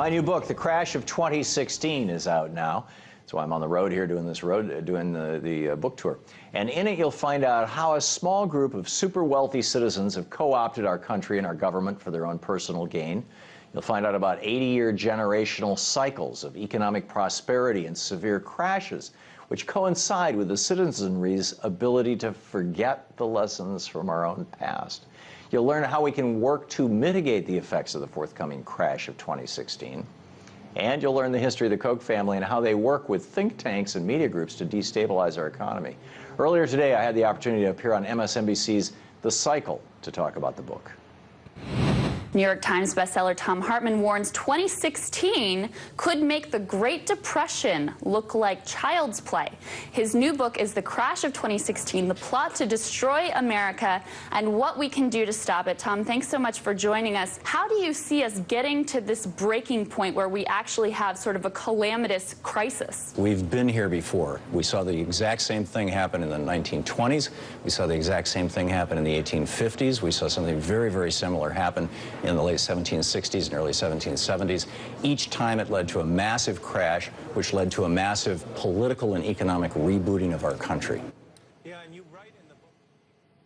My new book, The Crash of 2016, is out now. So I'm on the road here doing the book tour. And in it, you'll find out how a small group of super wealthy citizens have co-opted our country and our government for their own personal gain. You'll find out about 80-year generational cycles of economic prosperity and severe crashes, which coincide with the citizenry's ability to forget the lessons from our own past. You'll learn how we can work to mitigate the effects of the forthcoming crash of 2016. And you'll learn the history of the Koch family and how they work with think tanks and media groups to destabilize our economy. Earlier today, I had the opportunity to appear on MSNBC's The Cycle to talk about the book. New York Times bestseller Thom Hartmann warns 2016 could make the Great Depression look like child's play. His new book is The Crash of 2016, the plot to destroy America and what we can do to stop it. Tom, thanks so much for joining us. How do you see us getting to this breaking point where we actually have sort of a calamitous crisis? We've been here before. We saw the exact same thing happen in the 1920s. We saw the exact same thing happen in the 1850s. We saw something very, very similar happen in the late 1760s and early 1770s. Each time it led to a massive crash, which led to a massive political and economic rebooting of our country. Yeah, and you write in the book.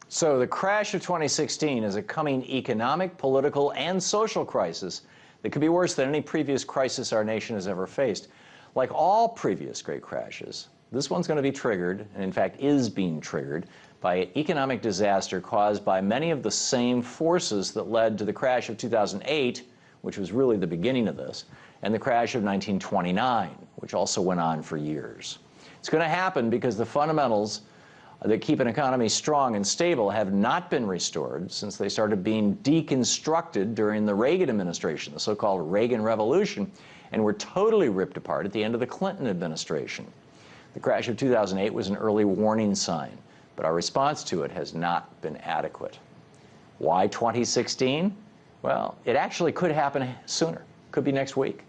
So the crash of 2016 is a coming economic, political, and social crisis that could be worse than any previous crisis our nation has ever faced. Like all previous great crashes, this one's going to be triggered, and in fact is being triggered, by economic disaster caused by many of the same forces that led to the crash of 2008, which was really the beginning of this, and the crash of 1929, which also went on for years. It's going to happen because the fundamentals that keep an economy strong and stable have not been restored since they started being deconstructed during the Reagan administration, the so-called Reagan Revolution, and were totally ripped apart at the end of the Clinton administration. The crash of 2008 was an early warning sign, but our response to it has not been adequate. Why 2016? Well, it actually could happen sooner. Could be next week.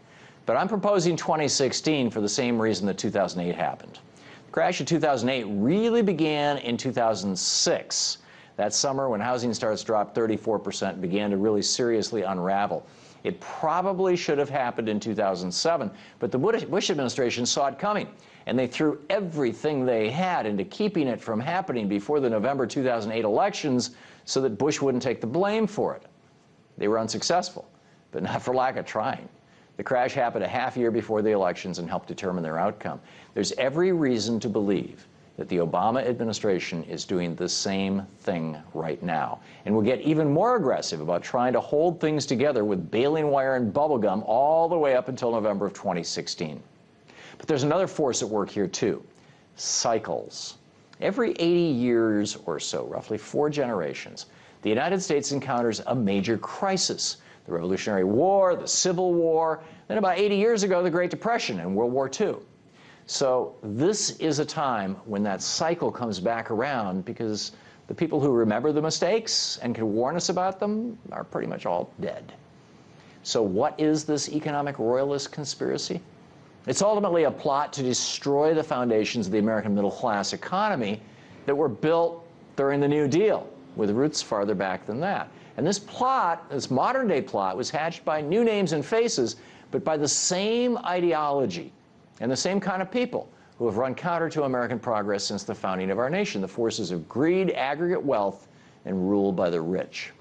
But I'm proposing 2016 for the same reason that 2008 happened. The crash of 2008 really began in 2006. That summer, when housing starts dropped 34%, began to really seriously unravel. It probably should have happened in 2007, but the Bush administration saw it coming, and they threw everything they had into keeping it from happening before the November 2008 elections so that Bush wouldn't take the blame for it. They were unsuccessful, but not for lack of trying. The crash happened a half year before the elections and helped determine their outcome. There's every reason to believe that the Obama administration is doing the same thing right now, and will get even more aggressive about trying to hold things together with baling wire and bubblegum all the way up until November of 2016. But there's another force at work here too: cycles. Every 80 years or so, roughly 4 generations, the United States encounters a major crisis. The Revolutionary War, the Civil War, then about 80 years ago, the Great Depression and World War II. So this is a time when that cycle comes back around, because the people who remember the mistakes and can warn us about them are pretty much all dead. So what is this economic royalist conspiracy? It's ultimately a plot to destroy the foundations of the American middle-class economy that were built during the New Deal, with roots farther back than that. And this plot, this modern-day plot, was hatched by new names and faces, but by the same ideology and the same kind of people who have run counter to American progress since the founding of our nation: the forces of greed, aggregate wealth, and rule by the rich.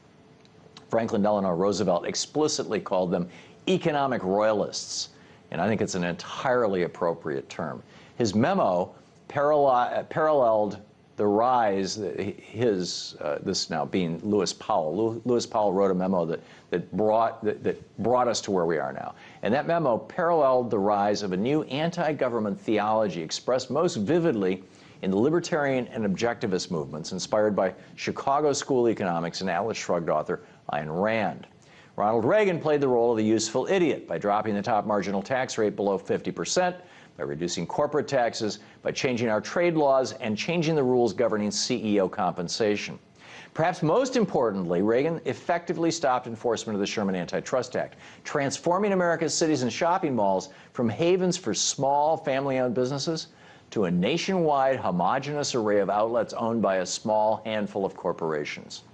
Franklin Delano Roosevelt explicitly called them economic royalists, and I think it's an entirely appropriate term. His memo paralleled the rise, this now being Lewis Powell. Lewis Powell wrote a memo that brought us to where we are now. And that memo paralleled the rise of a new anti-government theology expressed most vividly in the libertarian and objectivist movements inspired by Chicago School economics and Atlas Shrugged author Ayn Rand. Ronald Reagan played the role of the useful idiot by dropping the top marginal tax rate below 50%, by reducing corporate taxes, by changing our trade laws, and changing the rules governing CEO compensation. Perhaps most importantly, Reagan effectively stopped enforcement of the Sherman Antitrust Act, transforming America's cities and shopping malls from havens for small family-owned businesses to a nationwide homogeneous array of outlets owned by a small handful of corporations.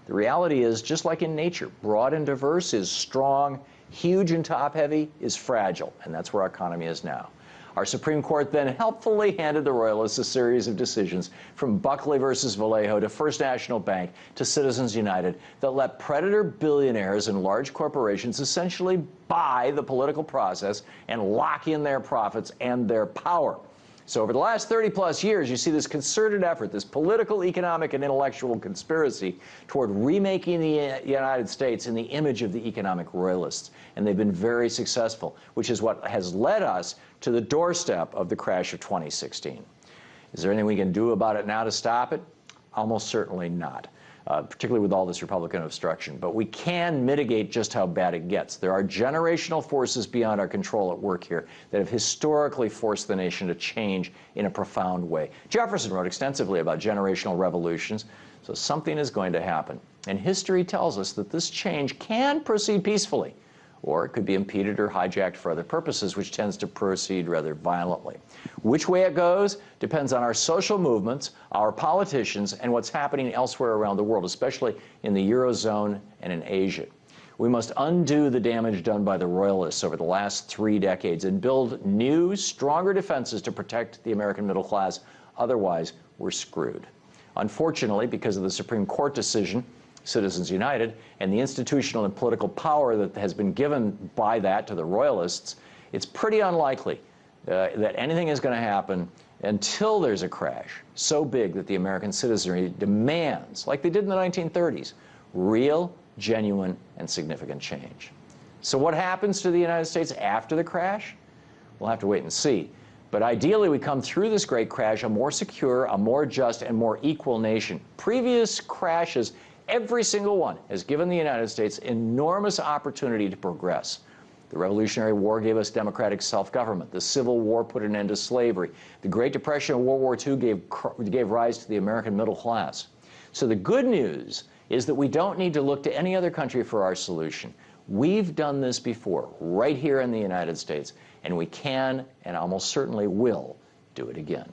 The reality is, just like in nature, broad and diverse is strong huge and top-heavy is fragile, and that's where our economy is now. Our Supreme Court then helpfully handed the Royalists a series of decisions, from Buckley versus Vallejo to First National Bank to Citizens United, that let predator billionaires and large corporations essentially buy the political process and lock in their profits and their power. So over the last 30-plus years, you see this concerted effort, this political, economic, and intellectual conspiracy toward remaking the United States in the image of the economic royalists. And they've been very successful, which is what has led us to the doorstep of the crash of 2016. Is there anything we can do about it now to stop it? Almost certainly not. Particularly with all this Republican obstruction. But we can mitigate just how bad it gets. There are generational forces beyond our control at work here that have historically forced the nation to change in a profound way. Jefferson wrote extensively about generational revolutions, so something is going to happen. And history tells us that this change can proceed peacefully, or it could be impeded or hijacked for other purposes, which tends to proceed rather violently. Which way it goes depends on our social movements, our politicians, and what's happening elsewhere around the world, especially in the Eurozone and in Asia. We must undo the damage done by the Royalists over the last 3 decades and build new, stronger defenses to protect the American middle class. Otherwise, we're screwed. Unfortunately, because of the Supreme Court decision, Citizens United, and the institutional and political power that has been given by that to the Royalists, it's pretty unlikely that anything is going to happen until there's a crash so big that the American citizenry demands, like they did in the 1930s, real, genuine, and significant change. So what happens to the United States after the crash? We'll have to wait and see. But ideally, we come through this great crash a more secure, a more just, and more equal nation. Previous crashes, every single one, has given the United States enormous opportunity to progress. The Revolutionary War gave us democratic self-government. The Civil War put an end to slavery. The Great Depression and World War II gave rise to the American middle class. So the good news is that we don't need to look to any other country for our solution. We've done this before, right here in the United States, and we can and almost certainly will do it again.